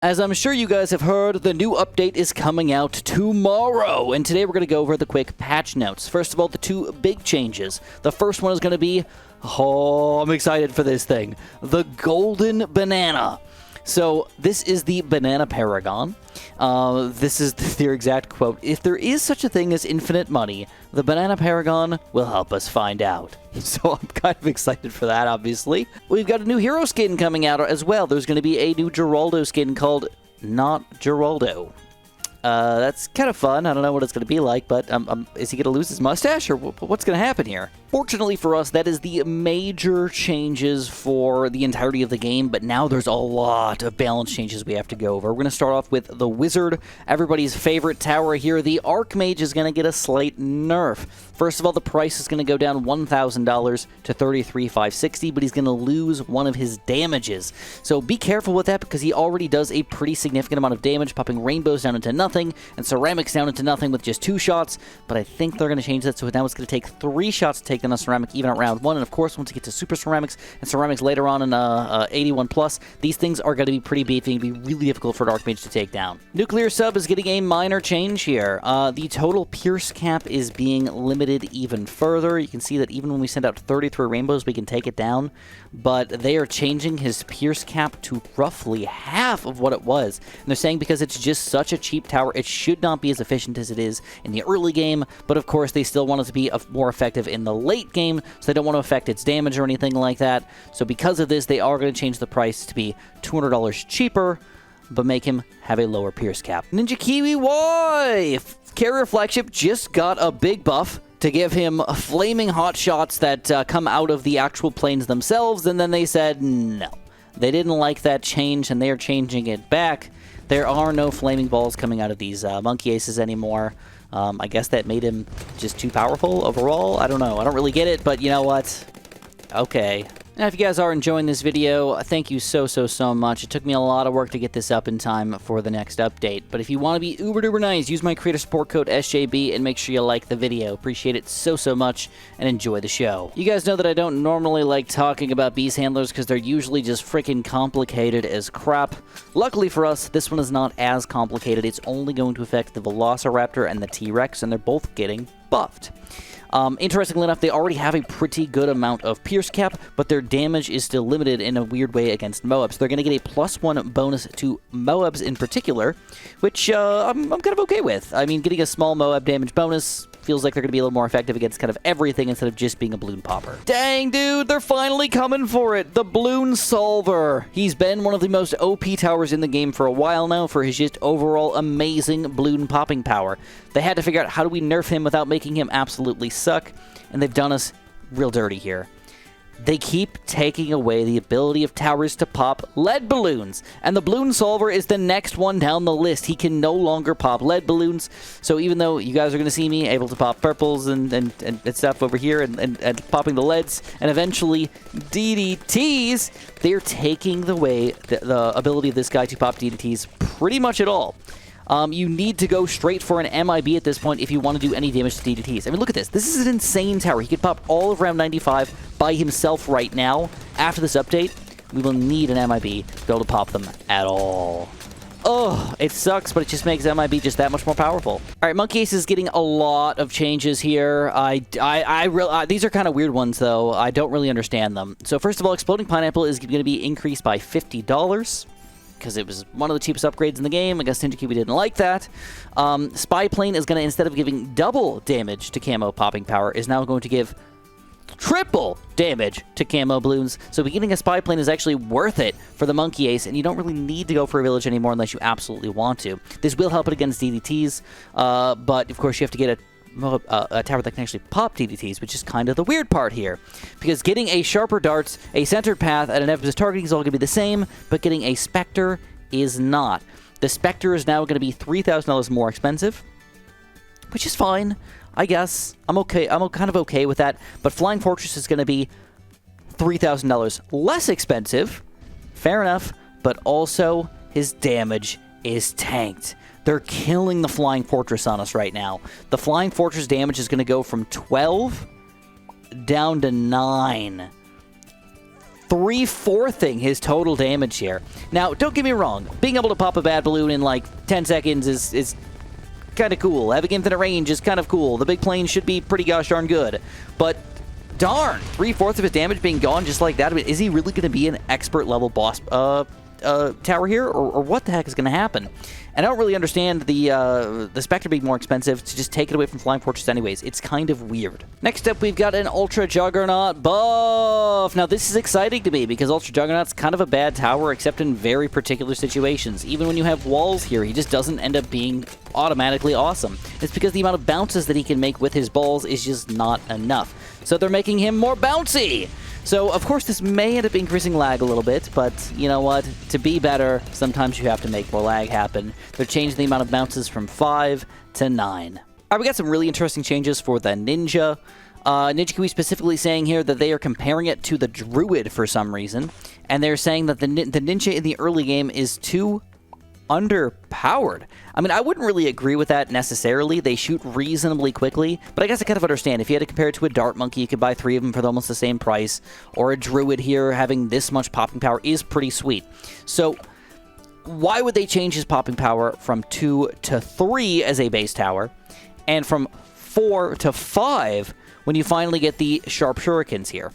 As I'm sure you guys have heard, the new update is coming out tomorrow, and today we're going to go over the quick patch notes. First of all, the two big changes. The first one is going to be, oh, I'm excited for this thing, the Golden Banana. So this is the Banana Paragon. This is their exact quote. If there is such a thing as infinite money, the Banana Paragon will help us find out. So I'm kind of excited for that, obviously. We've got a new hero skin coming out as well. There's going to be a new Geraldo skin called Not Geraldo. That's kind of fun. I don't know what it's going to be like, but is he going to lose his mustache, or what's going to happen here? Fortunately for us, that is the major changes for the entirety of the game, but now there's a lot of balance changes we have to go over. We're going to start off with the Wizard, everybody's favorite tower here. The Archmage is going to get a slight nerf. First of all, the price is going to go down $1,000 to $33,560, but he's going to lose one of his damages. So be careful with that, because he already does a pretty significant amount of damage, popping rainbows down into nothing, and ceramics down into nothing with just 2 shots, but I think they're going to change that, so now it's going to take 3 shots to take down a ceramic even at round 1, and of course, once you get to super ceramics and ceramics later on in 81+, these things are going to be pretty beefy and be really difficult for an Archmage to take down. Nuclear Sub is getting a minor change here. The total Pierce cap is being limited even further. You can see that even when we send out 33 rainbows, we can take it down, but they are changing his Pierce cap to roughly half of what it was, and they're saying because it's just such a cheap tower, it should not be as efficient as it is in the early game, but of course they still want it to be more effective in the late game, so they don't want to affect its damage or anything like that. So because of this, they are going to change the price to be $200 cheaper, but make him have a lower Pierce cap. Ninja Kiwi Y! Carrier Flagship just got a big buff to give him flaming hot shots that come out of the actual planes themselves, and then they said no. They didn't like that change, and they are changing it back. There are no flaming balls coming out of these monkey aces anymore. I guess that made him just too powerful overall. I don't know. I don't really get it, but you know what? Okay. Now, if you guys are enjoying this video, thank you so much. It took me a lot of work to get this up in time for the next update. But if you want to be uber duper nice, use my creator support code SJB and make sure you like the video. Appreciate it so much, and enjoy the show. You guys know that I don't normally like talking about beast handlers because they're usually just freaking complicated as crap. Luckily for us, this one is not as complicated. It's only going to affect the Velociraptor and the T-Rex, and they're both getting buffed. Interestingly enough, they already have a pretty good amount of Pierce cap, but their damage is still limited in a weird way against Moabs. They're going to get a +1 bonus to Moabs in particular, which I'm kind of okay with. I mean, getting a small Moab damage bonus feels like they're going to be a little more effective against kind of everything instead of just being a balloon popper. Dang, dude, they're finally coming for it. The Bloon Solver. He's been one of the most OP towers in the game for a while now for his just overall amazing balloon popping power. They had to figure out how do we nerf him without making him absolutely suck, and they've done us real dirty here. They keep taking away the ability of towers to pop lead balloons, and the Bloon Solver is the next one down the list. He can no longer pop lead balloons, so even though you guys are going to see me able to pop purples and stuff over here and popping the leads, and eventually DDTs, they're taking away the ability of this guy to pop DDTs pretty much at all. You need to go straight for an MIB at this point if you want to do any damage to DDTs. I mean, look at this. This is an insane tower. He could pop all of round 95 by himself right now. After this update, we will need an MIB to be able to pop them at all. Oh, it sucks, but it just makes MIB just that much more powerful. All right, Monkey Ace is getting a lot of changes here. These are kind of weird ones, though. I don't really understand them. So first of all, Exploding Pineapple is going to be increased by $50. Because it was one of the cheapest upgrades in the game. I guess Ninja Kiwi didn't like that. Spy Plane is going to, instead of giving double damage to camo popping power, is now going to give triple damage to camo balloons. So getting a Spy Plane is actually worth it for the Monkey Ace, and you don't really need to go for a village anymore unless you absolutely want to. This will help it against DDTs, but of course you have to get a tower that can actually pop DDTs, which is kind of the weird part here. Because getting a Sharper Darts, a Centered Path, and an Emphasis Targeting is all going to be the same, but getting a Spectre is not. The Spectre is now going to be $3,000 more expensive, which is fine, I guess. I'm okay. I'm kind of okay with that. But Flying Fortress is going to be $3,000 less expensive. Fair enough, but also his damage is tanked. They're killing the Flying Fortress on us right now. The Flying Fortress damage is going to go from 12 down to 9. 3/4ing his total damage here. Now, don't get me wrong. Being able to pop a bad balloon in like 10 seconds is kind of cool. Having infinite range is kind of cool. The big plane should be pretty gosh darn good. But darn, 3/4 of his damage being gone just like that. I mean, is he really going to be an expert level boss tower here, or what the heck is going to happen? And I don't really understand the Spectre being more expensive to just take it away from Flying Fortress anyways. It's kind of weird. Next up, we've got an Ultra Juggernaut buff. Now, this is exciting to me because Ultra Juggernaut's kind of a bad tower, except in very particular situations. Even when you have walls here, he just doesn't end up being automatically awesome. It's because the amount of bounces that he can make with his balls is just not enough. So they're making him more bouncy. So, of course, this may end up increasing lag a little bit, but you know what? To be better, sometimes you have to make more lag happen. They're changing the amount of bounces from 5 to 9. All right, we got some really interesting changes for the Ninja. Ninja Kiwi specifically saying here that they are comparing it to the Druid for some reason, and they're saying that the Ninja in the early game is too underpowered. I mean, I wouldn't really agree with that necessarily. They shoot reasonably quickly, but I guess I kind of understand. If you had to compare it to a Dart Monkey, you could buy 3 of them for almost the same price, or a Druid here having this much popping power is pretty sweet. So why would they change his popping power from 2 to 3 as a base tower, and from 4 to 5 when you finally get the Sharp Shurikens here?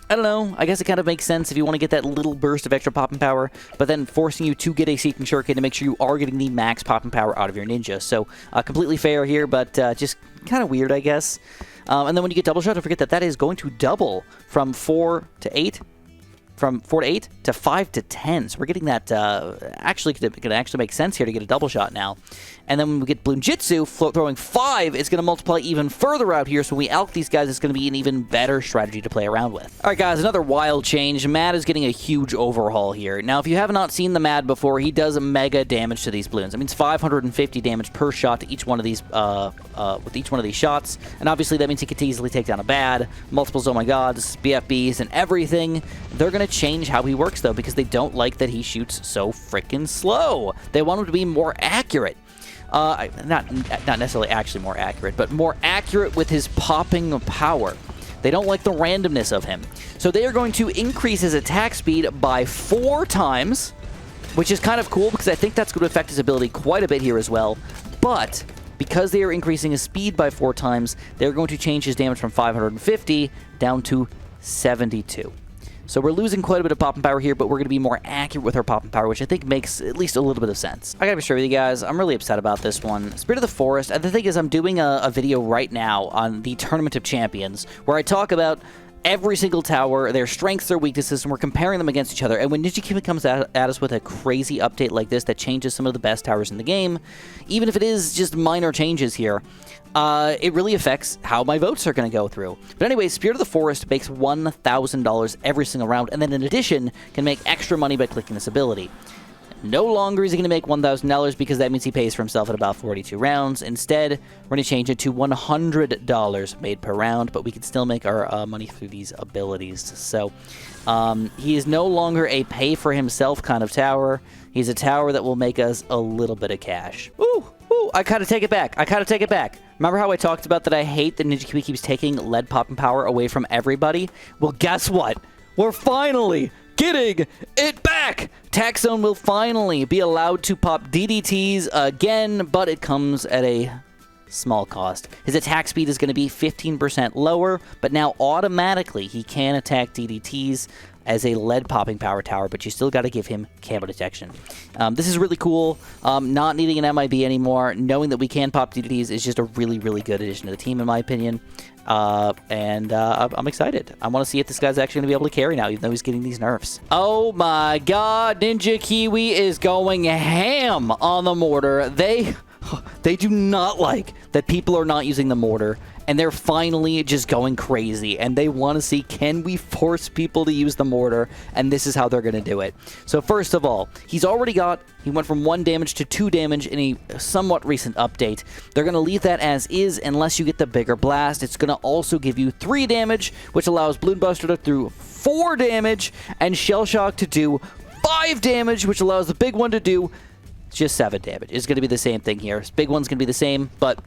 I don't know. I guess it kind of makes sense if you want to get that little burst of extra popping power, but then forcing you to get a Seeking Shuriken to make sure you are getting the max popping power out of your Ninja. So, completely fair here, but just kind of weird, I guess. And then when you get Double Shot, don't forget that that is going to double from 4 to 8. From 4 to 8 to 5 to 10. So we're getting that, actually, going to actually make sense here to get a double shot now. And then when we get Bloon Jitsu, throwing 5, it's going to multiply even further out here. So when we alch these guys, it's going to be an even better strategy to play around with. All right, guys, another wild change. Mad is getting a huge overhaul here. Now, if you have not seen the Mad before, he does mega damage to these balloons. I mean, it's 550 damage per shot to each one of these, with each one of these shots. And obviously, that means he can easily take down a Bad, multiples Oh My Gods, BFBs, and everything. They're going to change how he works, though, because they don't like that he shoots so freaking slow. They want him to be more accurate. Not necessarily actually more accurate, but more accurate with his popping power. They don't like the randomness of him. So they are going to increase his attack speed by 4 times, which is kind of cool because I think that's going to affect his ability quite a bit here as well. But because they are increasing his speed by 4 times, they're going to change his damage from 550 down to 72. So we're losing quite a bit of popping power here, but we're going to be more accurate with our popping power, which I think makes at least a little bit of sense. I gotta be straight with you guys, I'm really upset about this one. Spirit of the Forest, and the thing is, I'm doing a video right now on the Tournament of Champions, where I talk about every single tower, their strengths, their weaknesses, and we're comparing them against each other. And when Ninja Kiwi comes at us with a crazy update like this that changes some of the best towers in the game, even if it is just minor changes here, it really affects how my votes are going to go through. But anyway, Spirit of the Forest makes $1,000 every single round, and then in addition, can make extra money by clicking this ability. No longer is he going to make $1,000 because that means he pays for himself at about 42 rounds. Instead, we're going to change it to $100 made per round, but we can still make our money through these abilities. So he is no longer a pay-for-himself kind of tower. He's a tower that will make us a little bit of cash. Ooh, I kind of take it back. Remember how I talked about that I hate that Ninja Kiwi keeps taking lead popping power away from everybody? Well, guess what? We're finally getting it back! Tack Zone will finally be allowed to pop DDTs again, but it comes at a small cost. His attack speed is going to be 15% lower, but now automatically he can attack DDTs as a lead popping power tower, but you still got to give him camo detection. This is really cool. Not needing an MIB anymore, knowing that we can pop DDTs is just a really, really good addition to the team, in my opinion. I'm excited. I want to see if this guy's actually going to be able to carry now, even though he's getting these nerfs. Oh my god, Ninja Kiwi is going ham on the Mortar. They do not like that people are not using the Mortar, and they're finally just going crazy, and they want to see, can we force people to use the Mortar, and this is how they're going to do it. So first of all, he went from 1 damage to 2 damage in a somewhat recent update. They're going to leave that as is unless you get the bigger blast. It's going to also give you 3 damage, which allows Bloon Buster to do 4 damage, and Shell Shock to do 5 damage, which allows the big one to do just 7 damage. It's going to be the same thing here. Big one's going to be the same, but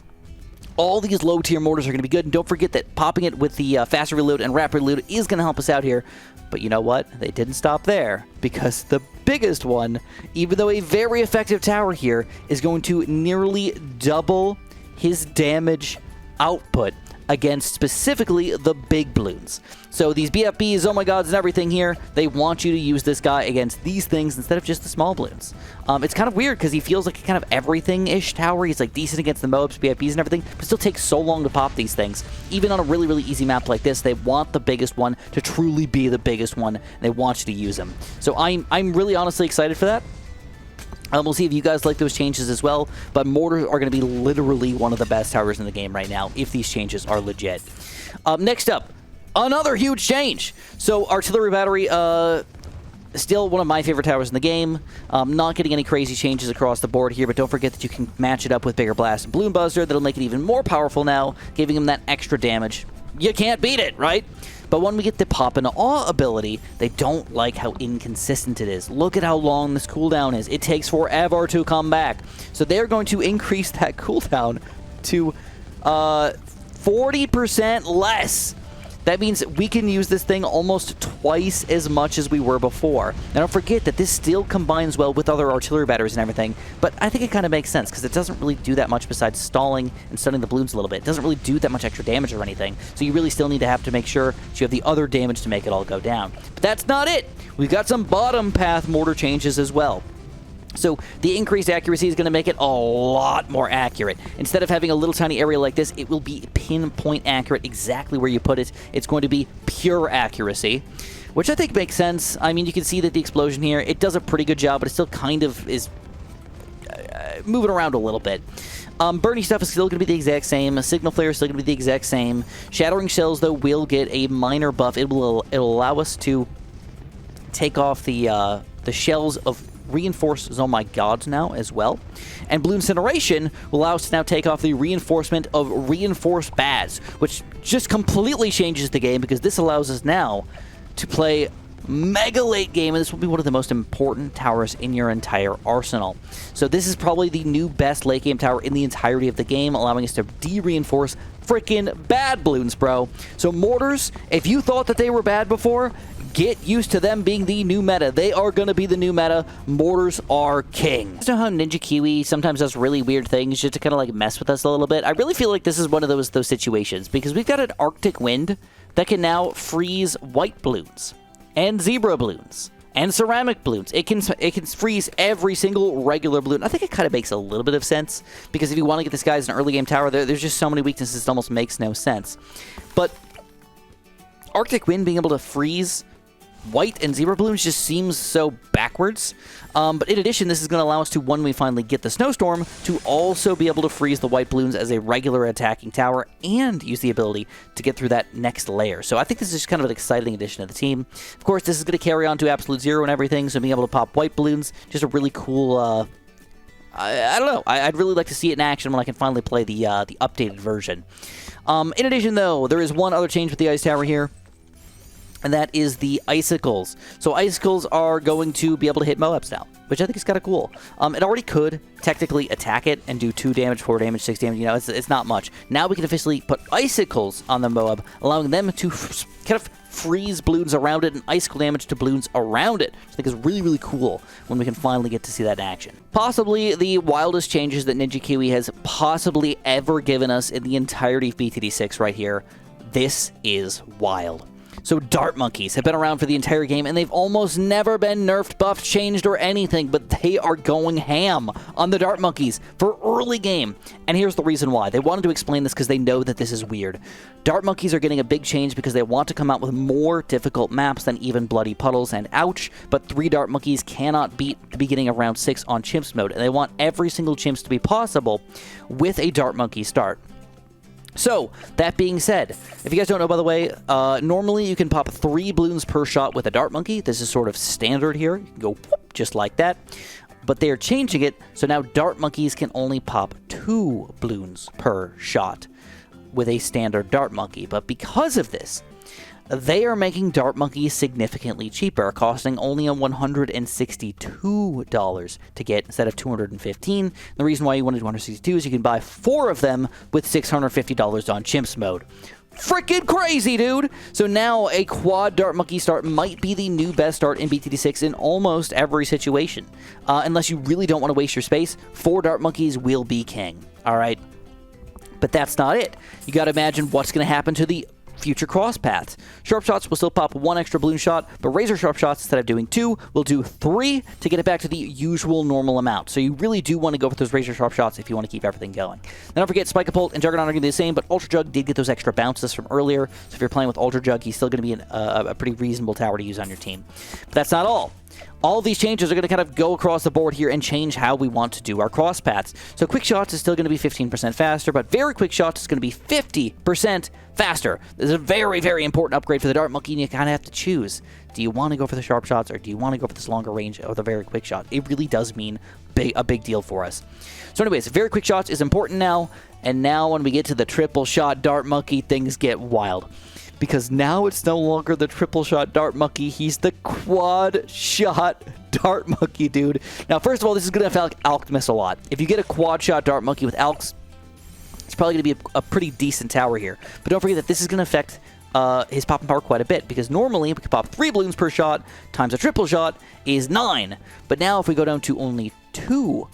All these low-tier mortars are going to be good, and don't forget that popping it with the faster reload and rapid reload is going to help us out here. But you know what? They didn't stop there, because the biggest one, even though a very effective tower here, is going to nearly double his damage output against specifically the big Bloons. So these BFBs, oh my gods, and everything here, they want you to use this guy against these things instead of just the small Bloons. It's kind of weird because he feels like a kind of everything-ish tower. He's like decent against the Moabs, BFBs, and everything, but still takes so long to pop these things. Even on a really, really easy map like this, they want the biggest one to truly be the biggest one, and they want you to use him. So I'm really honestly excited for that. We'll see if you guys like those changes as well, but Mortars are going to be literally one of the best towers in the game right now if these changes are legit. Next up, another huge change. So Artillery Battery, still one of my favorite towers in the game. Not getting any crazy changes across the board here, but don't forget that you can match it up with Bigger Blast and Bloon Buster. That'll make it even more powerful now, giving him that extra damage. You can't beat it, right? But when we get the Pop and Awe ability, they don't like how inconsistent it is. Look at how long this cooldown is. It takes forever to come back. So they're going to increase that cooldown to 40% less. That means we can use this thing almost twice as much as we were before. Now don't forget that this still combines well with other artillery batteries and everything, but I think it kind of makes sense because it doesn't really do that much besides stalling and stunning the Bloons a little bit. It doesn't really do that much extra damage or anything, so you really still need to have to make sure that you have the other damage to make it all go down. But that's not it! We've got some bottom path mortar changes as well. So the increased accuracy is going to make it a lot more accurate. Instead of having a little tiny area like this, it will be pinpoint accurate exactly where you put it. It's going to be pure accuracy, which I think makes sense. I mean, you can see that the explosion here, it does a pretty good job, but it still kind of is moving around a little bit. Burning stuff is still going to be the exact same. Signal flare is still going to be the exact same. Shattering shells, though, will get a minor buff. It'll allow us to take off the shells of reinforced oh my gods now as well. And Blue Incineration will allow us to now take off the reinforcement of reinforced bads, which just completely changes the game because this allows us now to play mega late game, and this will be one of the most important towers in your entire arsenal. So this is probably the new best late game tower in the entirety of the game, allowing us to de-reinforce freaking bad Bloons, bro. So Mortars, if you thought that they were bad before, get used to them being the new meta. They are going to be the new meta. Mortars are king. You know how Ninja Kiwi sometimes does really weird things just to kind of like mess with us a little bit? I really feel like this is one of those situations because we've got an Arctic wind that can now freeze white Bloons and zebra Bloons and ceramic Bloons. It can freeze every single regular Bloon. I think it kind of makes a little bit of sense because if you want to get this guy as an early game tower, there's just so many weaknesses it almost makes no sense. But Arctic wind being able to freeze white and zebra Bloons just seems so backwards. But in addition, this is going to allow us to, when we finally get the snowstorm, to also be able to freeze the white Bloons as a regular attacking tower and use the ability to get through that next layer. So I think this is just kind of an exciting addition to the team. Of course, this is going to carry on to Absolute Zero and everything, so being able to pop white Bloons, just a really cool, I don't know. I'd really like to see it in action when I can finally play the updated version. In addition, though, there is one other change with the Ice Tower here, and that is the Icicles. So Icicles are going to be able to hit Moabs now, which I think is kind of cool. It already could technically attack it and do 2 damage, 4 damage, 6 damage. You know, it's not much. Now we can officially put Icicles on the Moab, allowing them to kind of freeze Bloons around it and icicle damage to Bloons around it, which I think is really, really cool when we can finally get to see that in action. Possibly the wildest changes that Ninja Kiwi has possibly ever given us in the entirety of BTD6 right here. This is wild. So Dart Monkeys have been around for the entire game, and they've almost never been nerfed, buffed, changed, or anything, but they are going ham on the Dart Monkeys for early game. And here's the reason why. They wanted to explain this because they know that this is weird. Dart Monkeys are getting a big change because they want to come out with more difficult maps than even Bloody Puddles and Ouch, but 3 Dart Monkeys cannot beat the beginning of round 6 on Chimps mode, and they want every single Chimps to be possible with a Dart Monkey start. So, that being said, if you guys don't know, by the way, normally you can pop 3 Bloons per shot with a Dart Monkey. This is sort of standard here. You can go whoop, just like that. But they are changing it, so now Dart Monkeys can only pop 2 Bloons per shot with a standard Dart Monkey. But because of this, they are making Dart Monkey significantly cheaper, costing only $162 to get instead of $215. The reason why you wanted $162 is you can buy 4 of them with $650 on Chimps mode. Freaking crazy, dude! So now a quad Dart Monkey start might be the new best start in BTD6 in almost every situation. Unless you really don't want to waste your space, 4 Dart Monkeys will be king. Alright? But that's not it. You gotta imagine what's gonna happen to the future cross paths. Sharp shots will still pop 1 extra balloon shot, but razor sharp shots, instead of doing 2, will do 3 to get it back to the usual normal amount. So you really do want to go for those razor sharp shots if you want to keep everything going. Then don't forget, Spike-a-Pult and Juggernaut are going to be the same, but Ultra Jug did get those extra bounces from earlier, so if you're playing with Ultra Jug, he's still going to be a pretty reasonable tower to use on your team. But that's not all. All of these changes are going to kind of go across the board here and change how we want to do our cross paths. So quick shots is still going to be 15% faster, but very quick shots is going to be 50% faster. This is a very, very important upgrade for the Dart Monkey, and you kind of have to choose. Do you want to go for the sharp shots, or do you want to go for this longer range or the very quick shot? It really does mean a big deal for us. So anyways, very quick shots is important now, and now when we get to the triple shot Dart Monkey, things get wild. Because now it's no longer the triple shot Dart Monkey, he's the quad shot Dart Monkey, dude. Now, first of all, this is going to affect Alchemist a lot. If you get a quad shot Dart Monkey with Alks, it's probably going to be a pretty decent tower here. But don't forget that this is going to affect his popping power quite a bit, because normally we can pop 3 balloons per shot times a triple shot is 9. But now if we go down to only 2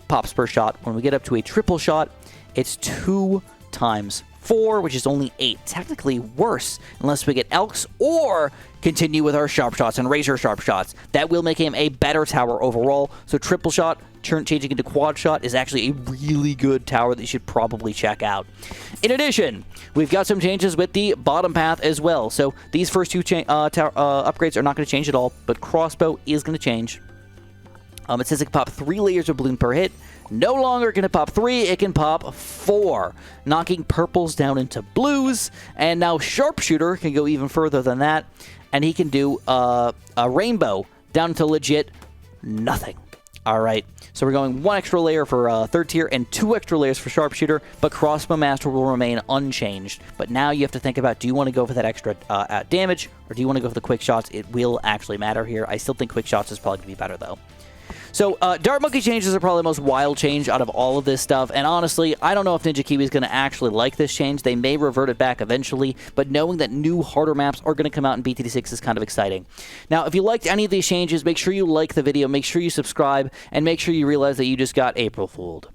pops per shot, when we get up to a triple shot, it's 2 times 4, which is only 8. Technically worse unless we get Elks or continue with our sharp shots and razor sharp shots. That will make him a better tower overall. So triple shot changing into quad shot is actually a really good tower that you should probably check out. In addition, we've got some changes with the bottom path as well. So these first 2 upgrades are not going to change at all, but crossbow is going to change. It says it can pop 3 layers of balloon per hit. No longer can it pop 3, it can pop 4, knocking purples down into blues. And now Sharpshooter can go even further than that, and he can do a rainbow down to legit nothing. All right, so we're going 1 extra layer for 3rd tier and 2 extra layers for Sharpshooter, but Crossbow Master will remain unchanged. But now you have to think about, do you want to go for that extra damage, or do you want to go for the quick shots? It will actually matter here. I still think quick shots is probably going to be better, though. So, Dart Monkey changes are probably the most wild change out of all of this stuff, and honestly, I don't know if Ninja Kiwi is going to actually like this change. They may revert it back eventually, but knowing that new harder maps are going to come out in BTD6 is kind of exciting. Now, if you liked any of these changes, make sure you like the video, make sure you subscribe, and make sure you realize that you just got April fooled.